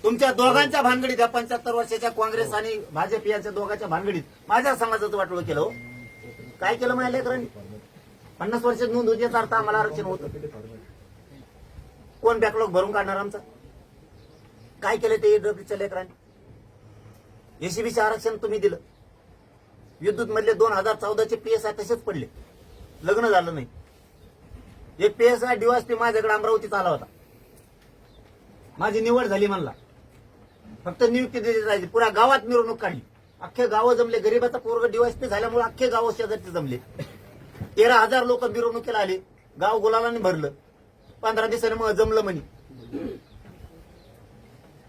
तुमच्या दोघांच्या भानगडीत, या 75 वर्षाच्या काँग्रेस आणि भाजप यांच्या दोघांच्या भानगडीत माझ्या समाजाचं वाटोळं केलं हो. काय केलं माझ्या लेकरांनी? 50 वर्षात नोंद होती, याचा अर्थ आम्हाला आरक्षण होतं. कोण बॅकलॉग भरून काढणार आमचा? काय केलं ते ईडब्ल्यूच्या लेकरांनी? एसीबीचे आरक्षण तुम्ही दिलं. विद्युत मधले 2014चे पीएसआय तसेच पडले, लग्न झालं नाही. एक पीएसआय डीवायएसपी माझ्याकडे अमरावतीत आला होता, माझी निवड झाली म्हणला, फक्त नियुक्ती दिली जायची. पुऱ्या गावात मिरवणूक काढली, अख्खे गाव जमले. गरीबाचा पोरग डीवायएसपी झाल्यामुळे अख्खे गाव शेजारचे जमले. 13,000 लोक मिरवणुकीला आले, गाव गुलालाने भरलं. 15 दिवसाने मग जमलं म्हणे.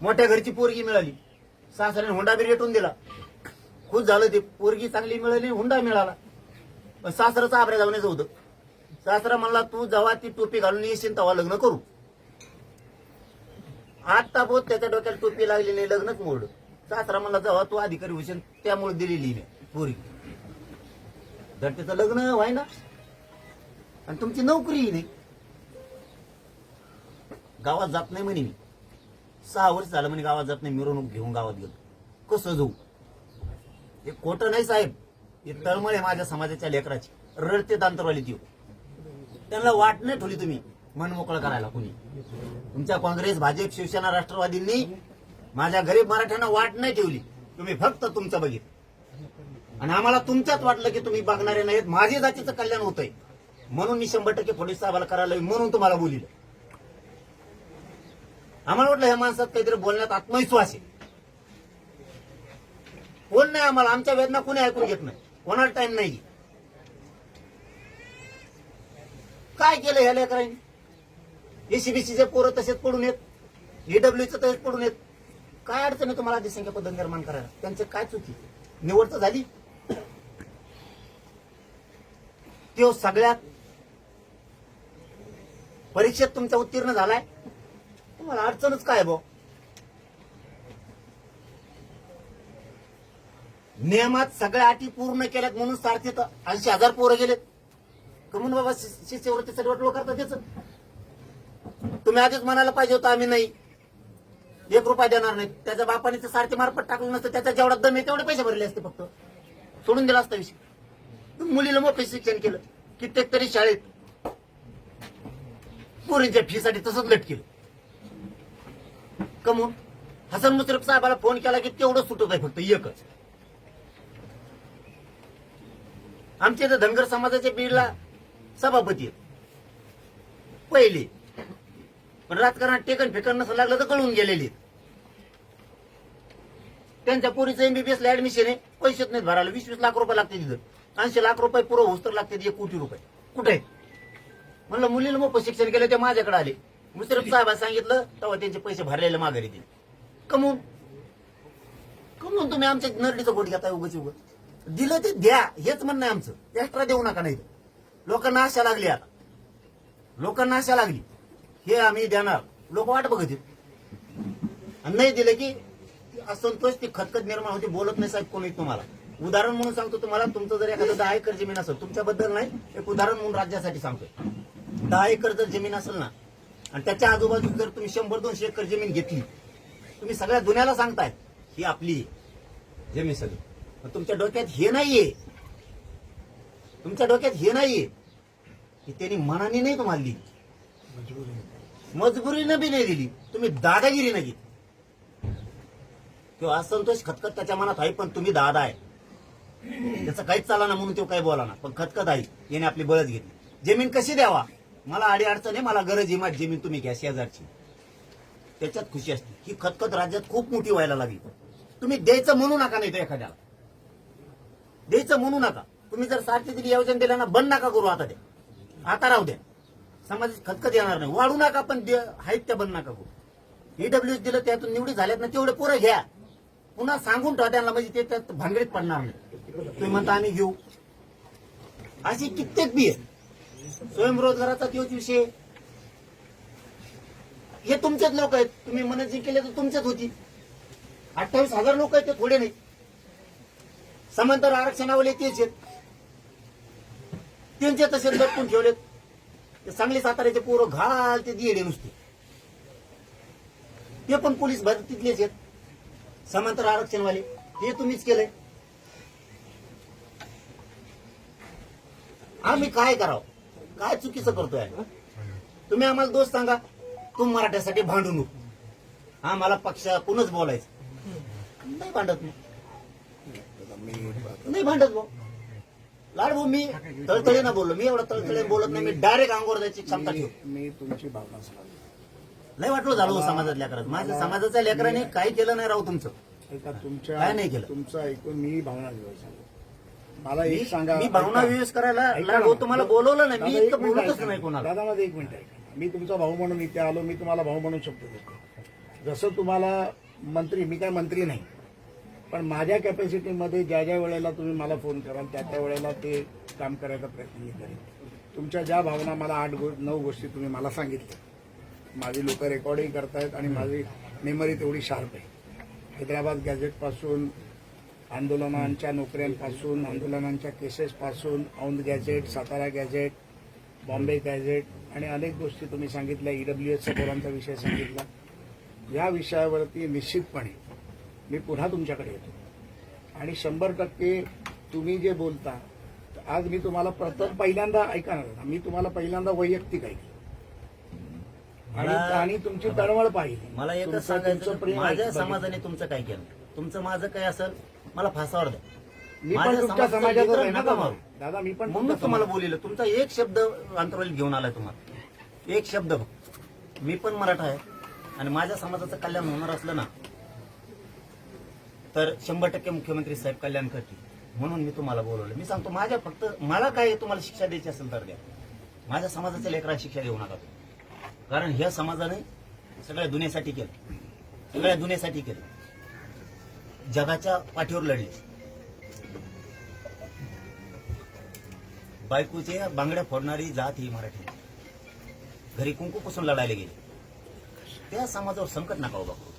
मोठ्या घरची पोरगी मिळाली, सासऱ्याने हुंडा बी रेटून दिला. खुश झालं ते, पोरगी चांगली मिळाली, हुंडा मिळाला. पण सासऱ्याचं आबऱ्या जाऊनच होतं. सासरा म्हणला, तू जेव्हा ती टोपी घालून येशील तेव्हा लग्न करू. आता बोध त्याच्या डोक्याला टोपी लागली नाही, लग्नच मोडलं. सासरा म्हणला, जेव्हा तू अधिकारी होशील त्यामुळे दिलेली नाही पोरगी. जर त्याचं लग्न व्हाय ना, आणि तुमची नोकरीही नाही. गावात जात नाही म्हणे मी, 6 वर्ष झालं म्हणे गावात जात नाही. मिरवणूक घेऊन गावात गेलो, कसं जाऊ? हे खोटं नाही साहेब, हे तळमळ आहे माझ्या समाजाच्या लेकराची. रडते दांतरवाली ती, त्यांना वाट नाही ठेवली तुम्ही मन मोकळं करायला. कुणी तुमच्या काँग्रेस, भाजप, शिवसेना, राष्ट्रवादींनी माझ्या गरीब मराठ्यांना वाट नाही ठेवली. तुम्ही फक्त तुमचं बघित, आणि आम्हाला तुमच्यात वाटलं की तुम्ही बघणारे नाहीत. माझ्या जातीचं कल्याण होतंय म्हणून मी 100% फडणवीस साहेबाला करायला म्हणून तुम्हाला बोलिलं. आम्हाला वाटलं ह्या माणसात काहीतरी बोलण्यात आत्मविश्वास आहे. कोण नाही आम्हाला, आमच्या वेदना कोणी ऐकून घेत नाही, कोणाला टाइम नाही. काय केलं ह्या लेकरांनी? एसीबीसीचे पोरं तसेच पडून येत, ईडब्ल्यूचं तसेच पडून येत. काय अडचण आहे तुम्हाला अधिसंख्य पद निर्माण करायला? त्यांची काय चुकी? निवड तर झाली. तो सगळ्यात परीक्षेत तुमचा उत्तीर्ण झालाय, तुम्हाला अडचणच काय भाऊ? नियमात सगळ्या अटी पूर्ण केल्यात म्हणून सारथीत 80,000 पोरं गेलेत. कमून बाबा शिष्यवृत्तीसाठी वाटलं करता त्याच? तुम्ही आधीच म्हणायला पाहिजे होतं आम्ही नाही, 1 रुपया देणार नाही. त्याच्या बापाने ते सारथी मार्फत टाकलं नसतं, त्याचा जेवढा दम आहे तेवढे पैसे भरले असते, फक्त सोडून दिला असता विषय. मुलीला मोठं शिक्षण केलं, कित्येक तरी शाळेत पोरींच्या फीसाठी तसंच लट केलं. कमून हसन मुश्रीफ साहेबाला फोन केला की तेवढं सुटत आहे, फक्त एकच. आमच्या इथं धनगर समाजाच्या बीडला सभापती आहेत पहिले, पण राजकारणात टेकन फेकन नसं लागलं तर कळून गेलेले. त्यांच्या पोरीचं एमबीबीएसला ऍडमिशन आहे, पैसेच नाहीत भरायला. 20-20 लाख रुपये लागते तिथं. 80 लाख रुपये पुरं होस तर लागते 1 कोटी रुपये. कुठे म्हणलं मुलीला मोफत शिक्षण केलं, ते माझ्याकडे आले. मुश्रीफ साहेबांनी सांगितलं तेव्हा त्यांचे पैसे भरलेले माघारी दिले. कमून कमून तुम्ही आमच्या नरडीचं गोट घेताय उगाच उगाच. दिलं ते द्या, हेच म्हणणं आहे आमचं. एक्स्ट्रा देऊ नका. नाही लोकांना आशा लागली, आता लोकांना आशा लागली, हे आम्ही देणार. लोक वाट बघत आहेत, आणि नाही दिलं की असंतोष, ती खतखत निर्माण होती. बोलत नाही साहेब कोणी तुम्हाला. उदाहरण म्हणून सांगतो तुम्हाला, तुमचं जर एखादं 10 एकर जमीन असेल, तुमच्याबद्दल नाही, एक उदाहरण म्हणून राज्यासाठी सांगतोय. 10 एकर जर जमीन असेल ना, आणि त्याच्या आजूबाजूला जर तुम्ही 100-200 एकर जमीन घेतली, तुम्ही सगळ्या दुनियाला सांगताय ही आपली जमीन सगळी. पण तुमच्या डोक्यात हे नाहीये, तुमच्या डोक्यात हे नाहीये की त्यांनी मनाने नाही तुम्हाला दिली, मजबुरीनं बी नाही दिली, तुम्ही दादागिरी नाही घेतली. किंवा असंतोष खतखत त्याच्या मनात आहे, पण तुम्ही दादा आहे, त्याचं काहीच चाला ना म्हणून तो काही बोला ना, पण खतखत आहे. याने आपली बळच घेतली. जमीन कशी द्यावा, मला आडी अडचण आहे, मला गरज आहे, माझी जमीन तुम्ही घ्या शेजारची, त्याच्यात खुशी असते. ही खतखत राज्यात खूप मोठी व्हायला लागली. तुम्ही द्यायचं म्हणू नका, नाही तर एखाद्याला द्यायचं म्हणू नका. तुम्ही जर सारखी दिली योजना दिल्या ना, बंद नका करू, आता द्या, आता राहू द्या. समाजाची खतखत येणार नाही, वाढू नका, पण आहेत त्या बंद नका करू. ईडब्ल्यूएस दिलं, त्यातून निवडी झाल्यात ना, तेवढे पोरं घ्या. पुन्हा सांगून ठेवा त्यांना, म्हणजे ते त्यात भानगडीत पडणार नाही. तुम्ही म्हणता आम्ही घेऊ, अशी कित्येक बी आहे. स्वयंरोजगाराचा तोच विषय. हे तुमचेच लोक आहेत, तुम्ही मनत जे केले तर तुमच्याच होती. 28,000 लोक आहेत, ते थोडे नाही. समांतर आरक्षणावाले तेच आहेत, त्यांचे तसे लटकून ठेवलेत. ते सांगली साताऱ्याचे पोरं घाल ते दिडे नुसते. ते पण पोलीस भरतीतलेच आहेत, समांतर आरक्षणवाले, ते तुम्हीच केलंय. आम्ही काय करावं, काय चुकीचं करतोय? तुम्ही आम्हाला दोष सांगा, तुम्ही मराठ्यासाठी भांडू नको, आम्हाला पक्षातूनच बोलायचं. नाही भांडत नाही भांडत भाऊ. लाड भाऊ, मी तळतळीनं बोललो, मी एवढं तळतळीनं बोलत नाही, मी डायरेक्ट अंगावर जायची क्षमता ठेवतो. मी तुमची भावना समजली. लय वाटलं झालं समाजातल्या लेकरात. माझ्या समाजाच्या लेकराने काही केलं नाही राव तुमचं. एका काय नाही केलं. तुमचं ऐकून मी भावना व्यवस्था मला एक सांगा. मी भावना विवेश करायला लाड भाऊ तुम्हाला बोलवलं नाही, मी इतकं बोलतच नाही कोणाला. दादा माझं एक मिनिट ऐका. मी तुमचा भाऊ म्हणून इथे आलो, मी तुम्हाला भाऊ म्हणून शब्द देतो. जसं तुम्हाला मंत्री, मी काय मंत्री नाही, पण माझ्या कॅपॅसिटीमध्ये ज्या ज्या वेळेला तुम्ही मला फोन कराल त्या त्या वेळेला ते काम करायचा प्रयत्न मी करेन. तुमच्या ज्या भावना मला 8-9 गोष्टी तुम्ही मला सांगितल्या, माझी लोक रेकॉर्डिंग करतायत आणि माझी मेमरी तेवढी शार्प आहे. हैदराबाद गॅझेटपासून, आंदोलनांच्या नोकऱ्यांपासून, आंदोलनांच्या केसेसपासून, Aundh gazette, Satara gazette, Bombay gazette आणि अनेक गोष्टी तुम्ही सांगितल्या. EWSच्या पोरांचा विषय सांगितला. या विषयावरती निश्चितपणे मी पुन्हा तुमच्याकडे येतो आणि 100% तुम्ही जे बोलता, आज मी तुम्हाला पहिल्यांदा ऐका ना, मी तुम्हाला पहिल्यांदा वैयक्तिक ऐकलं आणि तुमची तळमळ पाहिली. मला एकच सांगायचं, माझ्या समाजाने तुमचं काय केलं, तुमचं माझं काय असेल मला फासावर द्या. मी पण तुमच्या समाजाचा आहे ना दादा, मी पण म्हणून तुम्हाला बोलिलं. तुमचा एक शब्द अंतरावलीत घेऊन आलाय तुम्हाला, एक शब्द. मी पण मराठा आहे आणि माझ्या समाजाचं कल्याण होणार असलं ना तर 100% मुख्यमंत्री साहेब कल्याण करतील, म्हणून मी तुम्हाला बोलवलं. मी सांगतो, माझ्या फक्त मला काय तुम्हाला शिक्षा द्यायची असेल तर द्या, माझ्या समाजाच्या लेकराला शिक्षा देऊ नका तुम्ही. कारण ह्या समाजाने सगळ्या दुनियेसाठी केलं, सगळ्या दुनियेसाठी केलं, जगाच्या पाठीवर लढले. बायकोचे बांगड्या फोडणारी जात ही मराठी. घरी कुंकूपासून लढायला गेली. त्या समाजावर संकट नका उभा करू.